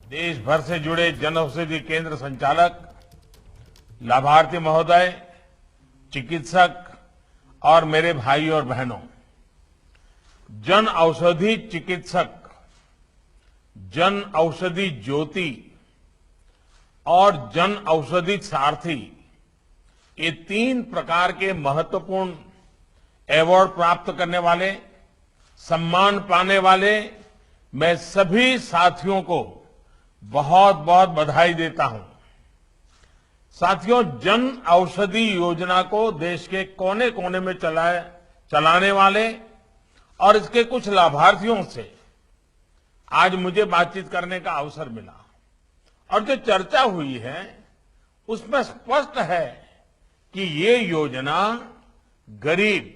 देश भर से जुड़े जन औषधि केंद्र संचालक, लाभार्थी महोदय, चिकित्सक और मेरे भाई और बहनों, जन औषधि चिकित्सक, जन औषधि ज्योति और जन औषधि सारथी, ये 3 प्रकार के महत्वपूर्ण अवार्ड प्राप्त करने वाले, सम्मान पाने वाले मैं सभी साथियों को बहुत बहुत बधाई देता हूं। साथियों, जन औषधि योजना को देश के कोने कोने में चलाने वाले और इसके कुछ लाभार्थियों से आज मुझे बातचीत करने का अवसर मिला और जो चर्चा हुई है उसमें स्पष्ट है कि ये योजना गरीब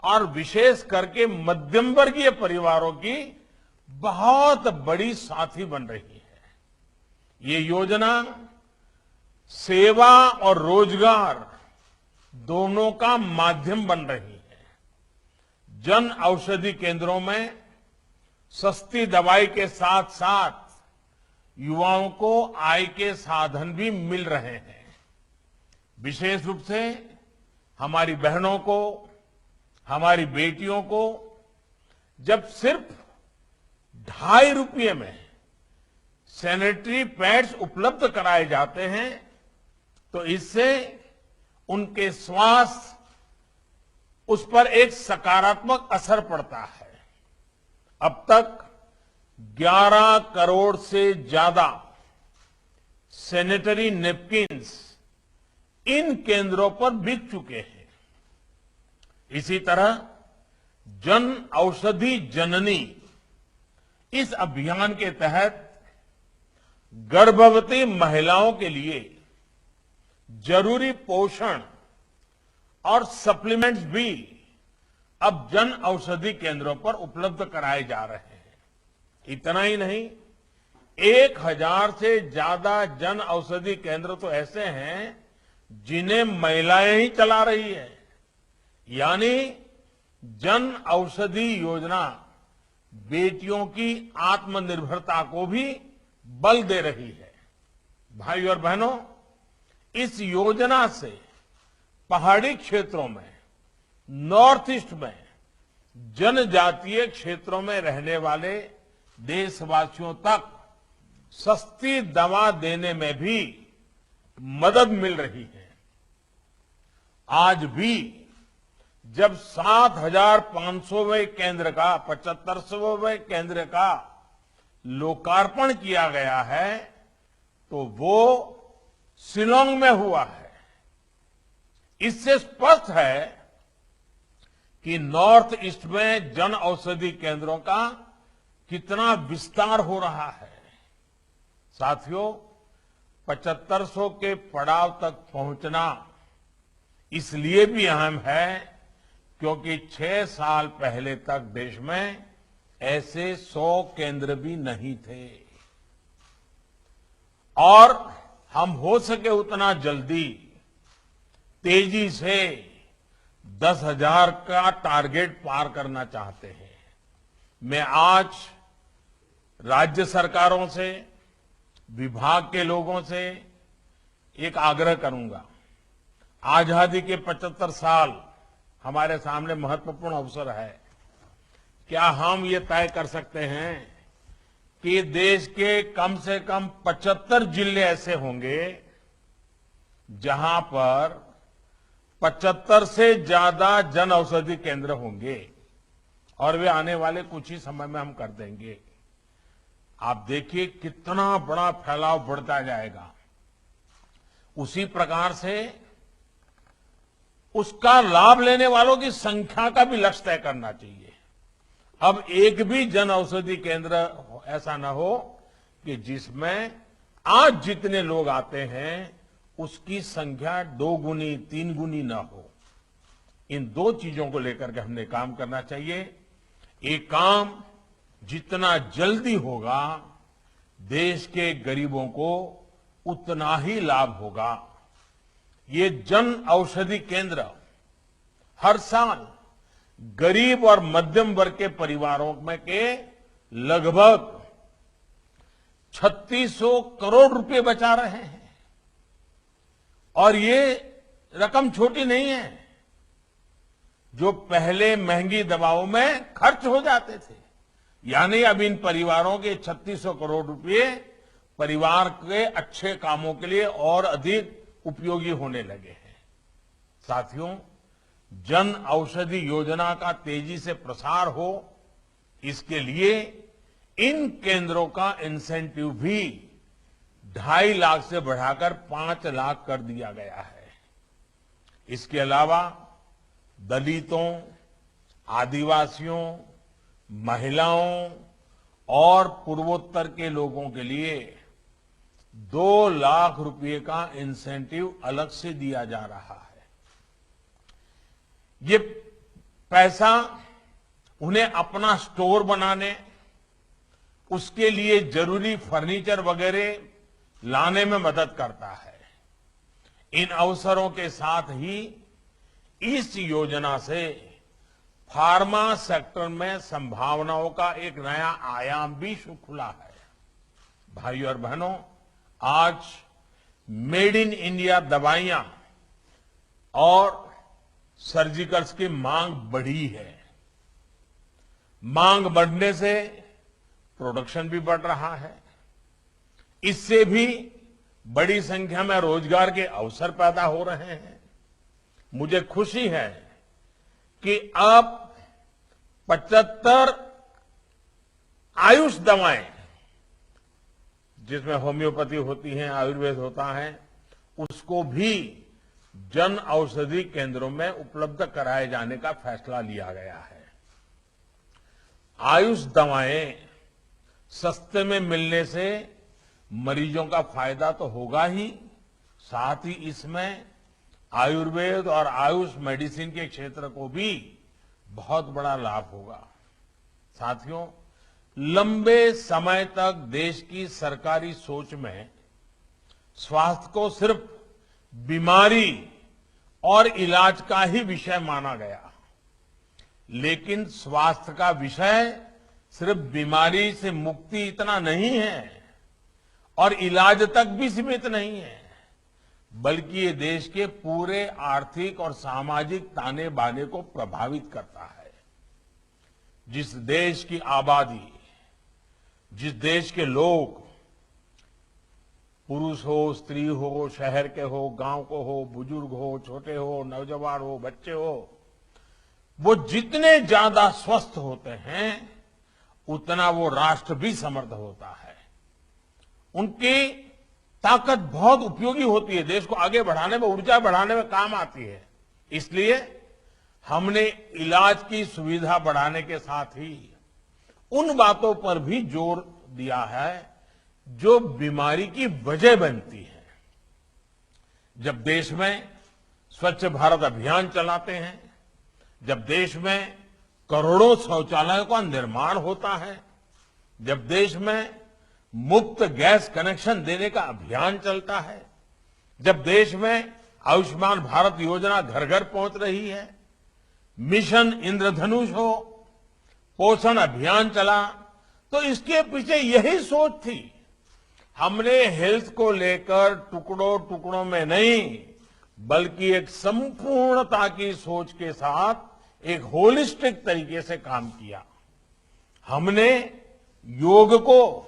और विशेष करके मध्यम वर्गीय परिवारों की बहुत बड़ी साथी बन रही है। ये योजना सेवा और रोजगार दोनों का माध्यम बन रही है। जन औषधि केंद्रों में सस्ती दवाई के साथ साथ युवाओं को आय के साधन भी मिल रहे हैं। विशेष रूप से हमारी बहनों को, हमारी बेटियों को जब सिर्फ 2.5 रुपये में सैनिटरी पैड्स उपलब्ध कराए जाते हैं तो इससे उनके स्वास्थ्य उस पर एक सकारात्मक असर पड़ता है। अब तक 11 करोड़ से ज्यादा सैनिटरी नैपकिन्स इन केंद्रों पर बिक चुके हैं। इसी तरह जन औषधि जननी इस अभियान के तहत गर्भवती महिलाओं के लिए जरूरी पोषण और सप्लीमेंट्स भी अब जन औषधि केंद्रों पर उपलब्ध कराए जा रहे हैं। इतना ही नहीं, 1000 से ज्यादा जन औषधि केंद्र तो ऐसे हैं जिन्हें महिलाएं ही चला रही है। यानी जन औषधि योजना बेटियों की आत्मनिर्भरता को भी बल दे रही है। भाई और बहनों, इस योजना से पहाड़ी क्षेत्रों में, नॉर्थ ईस्ट में, जनजातीय क्षेत्रों में रहने वाले देशवासियों तक सस्ती दवा देने में भी मदद मिल रही है। आज भी जब 7,500वें केंद्र का 75वें केंद्र का लोकार्पण किया गया है तो वो शिलांग में हुआ है। इससे स्पष्ट है कि नॉर्थ ईस्ट में जन औषधि केंद्रों का कितना विस्तार हो रहा है। साथियों, 7500 के पड़ाव तक पहुंचना इसलिए भी अहम है क्योंकि 6 साल पहले तक देश में ऐसे 100 केंद्र भी नहीं थे और हम हो सके उतना जल्दी, तेजी से 10,000 का टारगेट पार करना चाहते हैं। मैं आज राज्य सरकारों से, विभाग के लोगों से एक आग्रह करूंगा। आजादी के 75 साल हमारे सामने महत्वपूर्ण अवसर है। क्या हम ये तय कर सकते हैं कि देश के कम से कम 75 जिले ऐसे होंगे जहां पर 75 से ज्यादा जन औषधि केंद्र होंगे और वे आने वाले कुछ ही समय में हम कर देंगे। आप देखिए कितना बड़ा फैलाव बढ़ता जाएगा। उसी प्रकार से उसका लाभ लेने वालों की संख्या का भी लक्ष्य तय करना चाहिए। अब एक भी जन औषधि केंद्र ऐसा न हो कि जिसमें आज जितने लोग आते हैं उसकी संख्या 2 गुनी 3 गुनी न हो। इन 2 चीजों को लेकर के हमने काम करना चाहिए। एक काम जितना जल्दी होगा देश के गरीबों को उतना ही लाभ होगा। ये जन औषधि केंद्र हर साल गरीब और मध्यम वर्ग के परिवारों में के लगभग 3600 करोड़ रुपए बचा रहे हैं। और ये रकम छोटी नहीं है, जो पहले महंगी दवाओं में खर्च हो जाते थे। यानी अब इन परिवारों के 3600 करोड़ रुपए परिवार के अच्छे कामों के लिए और अधिक उपयोगी होने लगे हैं। साथियों, जन औषधि योजना का तेजी से प्रसार हो, इसके लिए इन केंद्रों का इंसेंटिव भी 2.5 लाख से बढ़ाकर 5 लाख कर दिया गया है। इसके अलावा दलितों, आदिवासियों, महिलाओं और पूर्वोत्तर के लोगों के लिए 2 लाख रुपए का इंसेंटिव अलग से दिया जा रहा है। ये पैसा उन्हें अपना स्टोर बनाने, उसके लिए जरूरी फर्नीचर वगैरह लाने में मदद करता है। इन अवसरों के साथ ही इस योजना से फार्मा सेक्टर में संभावनाओं का एक नया आयाम भी खुला है। भाइयों और बहनों, आज मेड इन इंडिया दवाइयां और सर्जिकल्स की मांग बढ़ी है। मांग बढ़ने से प्रोडक्शन भी बढ़ रहा है। इससे भी बड़ी संख्या में रोजगार के अवसर पैदा हो रहे हैं। मुझे खुशी है कि अब 75 आयुष दवाएं, जिसमें होम्योपैथी होती है, आयुर्वेद होता है, उसको भी जन औषधि केंद्रों में उपलब्ध कराए जाने का फैसला लिया गया है। आयुष दवाएं सस्ते में मिलने से मरीजों का फायदा तो होगा ही, साथ ही इसमें आयुर्वेद और आयुष मेडिसिन के क्षेत्र को भी बहुत बड़ा लाभ होगा। साथियों, लंबे समय तक देश की सरकारी सोच में स्वास्थ्य को सिर्फ बीमारी और इलाज का ही विषय माना गया। लेकिन स्वास्थ्य का विषय सिर्फ बीमारी से मुक्ति इतना नहीं है और इलाज तक भी सीमित नहीं है, बल्कि ये देश के पूरे आर्थिक और सामाजिक ताने बाने को प्रभावित करता है। जिस देश की आबादी, जिस देश के लोग, पुरुष हो, स्त्री हो, शहर के हो, गांव को हो, बुजुर्ग हो, छोटे हो, नौजवान हो, बच्चे हो, वो जितने ज्यादा स्वस्थ होते हैं, उतना वो राष्ट्र भी समृद्ध होता है। उनकी ताकत बहुत उपयोगी होती है, देश को आगे बढ़ाने में, ऊर्जा बढ़ाने में काम आती है। इसलिए हमने इलाज की सुविधा बढ़ाने के साथ ही उन बातों पर भी जोर दिया है जो बीमारी की वजह बनती है। जब देश में स्वच्छ भारत अभियान चलाते हैं, जब देश में करोड़ों शौचालयों का निर्माण होता है, जब देश में मुफ्त गैस कनेक्शन देने का अभियान चलता है, जब देश में आयुष्मान भारत योजना घर घर पहुंच रही है, मिशन इंद्रधनुष हो, पोषण अभियान चला, तो इसके पीछे यही सोच थी। हमने हेल्थ को लेकर टुकड़ों टुकड़ों में नहीं, बल्कि एक संपूर्णता की सोच के साथ एक होलिस्टिक तरीके से काम किया। हमने योग को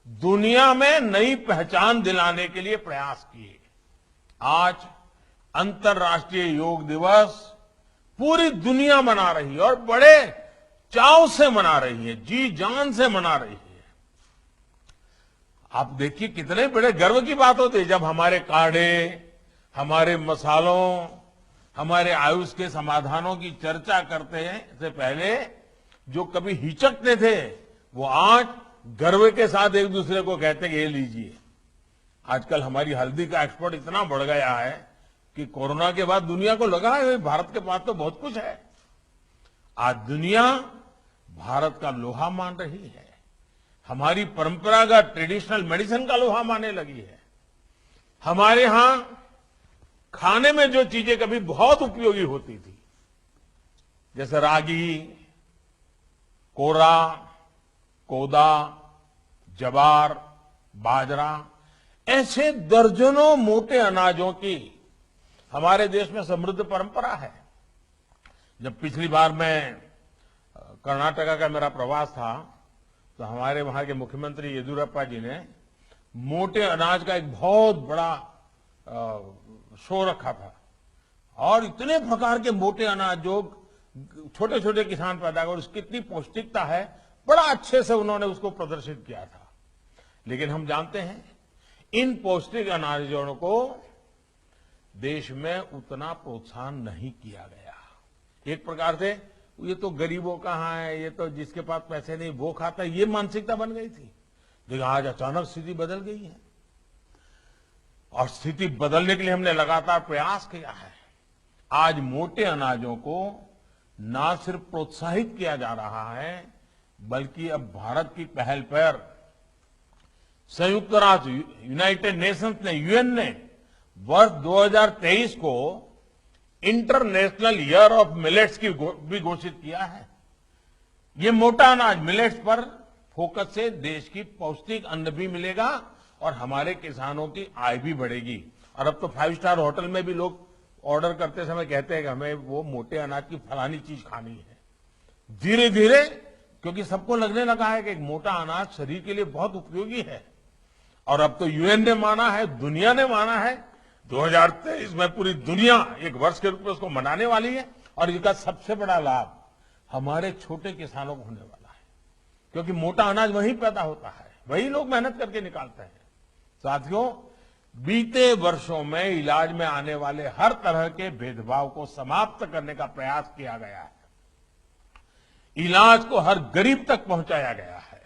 दुनिया में नई पहचान दिलाने के लिए प्रयास किए। आज अंतर्राष्ट्रीय योग दिवस पूरी दुनिया मना रही है और बड़े चाव से मना रही है, जी जान से मना रही है। आप देखिए कितने बड़े गर्व की बात होती है जब हमारे काढ़े, हमारे मसालों, हमारे आयुष के समाधानों की चर्चा करते हैं से पहले जो कभी हिचकते थे, वो आज गर्व के साथ एक दूसरे को कहते हैं ये लीजिए। आजकल हमारी हल्दी का एक्सपोर्ट इतना बढ़ गया है कि कोरोना के बाद दुनिया को लगा है भारत के पास तो बहुत कुछ है। आज दुनिया भारत का लोहा मान रही है, हमारी परंपरागत ट्रेडिशनल मेडिसिन का लोहा मानने लगी है। हमारे यहां खाने में जो चीजें कभी बहुत उपयोगी होती थी, जैसे रागी, कोरा, कोदा, जवार, बाजरा, ऐसे दर्जनों मोटे अनाजों की हमारे देश में समृद्ध परंपरा है। जब पिछली बार मैं कर्नाटका का मेरा प्रवास था तो हमारे वहां के मुख्यमंत्री येदियुरप्पा जी ने मोटे अनाज का एक बहुत बड़ा शो रखा था और इतने प्रकार के मोटे अनाज जो छोटे छोटे किसान पैदा कर उसकी कितनी पौष्टिकता है, बड़ा अच्छे से उन्होंने उसको प्रदर्शित किया था। लेकिन हम जानते हैं इन पौष्टिक अनाजों को देश में उतना प्रोत्साहन नहीं किया गया। एक प्रकार से ये तो गरीबों का है, ये तो जिसके पास पैसे नहीं वो खाता है, ये मानसिकता बन गई थी। लेकिन आज अचानक स्थिति बदल गई है और स्थिति बदलने के लिए हमने लगातार प्रयास किया है। आज मोटे अनाजों को न सिर्फ प्रोत्साहित किया जा रहा है बल्कि अब भारत की पहल पर संयुक्त राष्ट्र यूनाइटेड नेशंस ने, यूएन ने वर्ष 2023 को इंटरनेशनल ईयर ऑफ मिलेट्स की भी घोषित किया है। ये मोटा अनाज मिलेट्स पर फोकस से देश की पौष्टिक अन्न भी मिलेगा और हमारे किसानों की आय भी बढ़ेगी। और अब तो 5 स्टार होटल में भी लोग ऑर्डर करते समय कहते हैं कि हमें वो मोटे अनाज की फलानी चीज खानी है। धीरे धीरे, क्योंकि सबको लगने लगा है कि एक मोटा अनाज शरीर के लिए बहुत उपयोगी है और अब तो यूएन ने माना है, दुनिया ने माना है। 2023 में पूरी दुनिया एक वर्ष के रूप में उसको मनाने वाली है और इसका सबसे बड़ा लाभ हमारे छोटे किसानों को होने वाला है, क्योंकि मोटा अनाज वहीं पैदा होता है, वही लोग मेहनत करके निकालते हैं। साथियों, बीते वर्षों में इलाज में आने वाले हर तरह के भेदभाव को समाप्त करने का प्रयास किया गया है। इलाज को हर गरीब तक पहुंचाया गया है।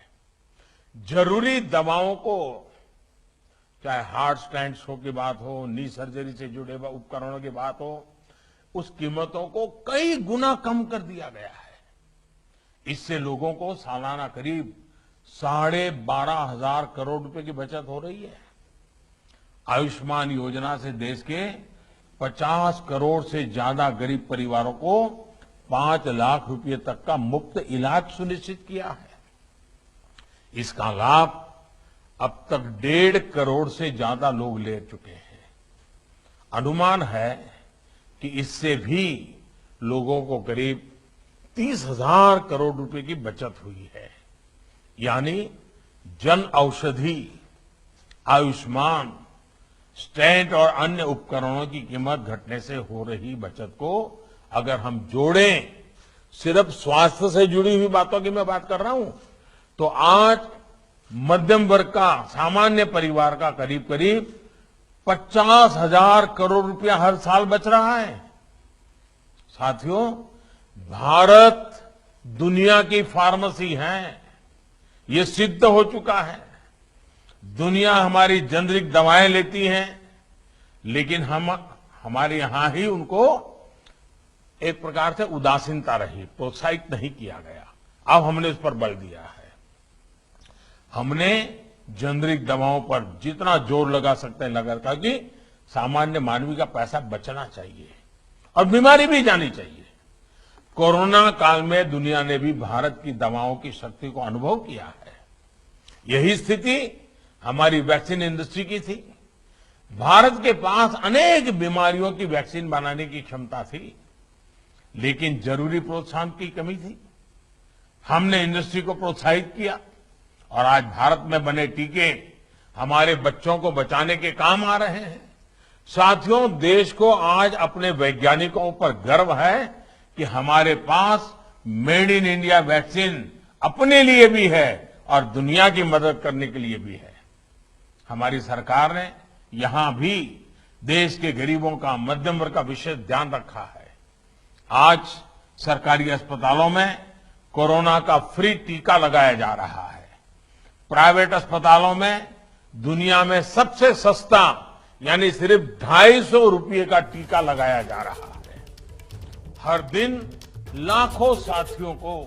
जरूरी दवाओं को, चाहे हार्ट स्टेंट शो की बात हो, नी सर्जरी से जुड़े उपकरणों की बात हो, उस कीमतों को कई गुना कम कर दिया गया है। इससे लोगों को सालाना करीब 12,500 करोड़ रुपए की बचत हो रही है। आयुष्मान योजना से देश के 50 करोड़ से ज्यादा गरीब परिवारों को 5 लाख रुपए तक का मुफ्त इलाज सुनिश्चित किया है। इसका लाभ अब तक 1.5 करोड़ से ज्यादा लोग ले चुके हैं। अनुमान है कि इससे भी लोगों को करीब 30,000 करोड़ रुपए की बचत हुई है। यानी जन औषधि, आयुष्मान, स्टेंट और अन्य उपकरणों की कीमत घटने से हो रही बचत को अगर हम जोड़ें, सिर्फ स्वास्थ्य से जुड़ी हुई बातों की मैं बात कर रहा हूं, तो आज मध्यम वर्ग का, सामान्य परिवार का करीब करीब 50,000 करोड़ रुपया हर साल बच रहा है। साथियों, भारत दुनिया की फार्मेसी है, ये सिद्ध हो चुका है। दुनिया हमारी जेनरिक दवाएं लेती है, लेकिन हमारे यहां ही उनको एक प्रकार से उदासीनता रही, प्रोत्साहित नहीं किया गया। अब हमने इस पर बल दिया है। हमने जेनरिक दवाओं पर जितना जोर लगा सकते हैं लगा, ताकि सामान्य मानवी का पैसा बचना चाहिए और बीमारी भी जानी चाहिए। कोरोना काल में दुनिया ने भी भारत की दवाओं की शक्ति को अनुभव किया है। यही स्थिति हमारी वैक्सीन इंडस्ट्री की थी। भारत के पास अनेक बीमारियों की वैक्सीन बनाने की क्षमता थी, लेकिन जरूरी प्रोत्साहन की कमी थी। हमने इंडस्ट्री को प्रोत्साहित किया और आज भारत में बने टीके हमारे बच्चों को बचाने के काम आ रहे हैं। साथियों, देश को आज अपने वैज्ञानिकों पर गर्व है कि हमारे पास मेड इन इंडिया वैक्सीन अपने लिए भी है और दुनिया की मदद करने के लिए भी है। हमारी सरकार ने यहां भी देश के गरीबों का, मध्यम वर्ग का विशेष ध्यान रखा है। आज सरकारी अस्पतालों में कोरोना का फ्री टीका लगाया जा रहा है। प्राइवेट अस्पतालों में दुनिया में सबसे सस्ता, यानी सिर्फ 250 रुपये का टीका लगाया जा रहा है। हर दिन लाखों साथियों को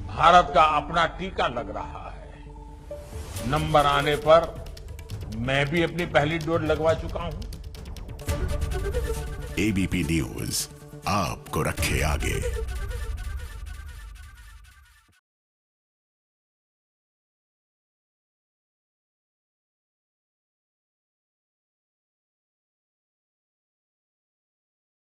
भारत का अपना टीका लग रहा है। नंबर आने पर मैं भी अपनी पहली डोज लगवा चुका हूं। एबीपी न्यूज आपको रखे आगे।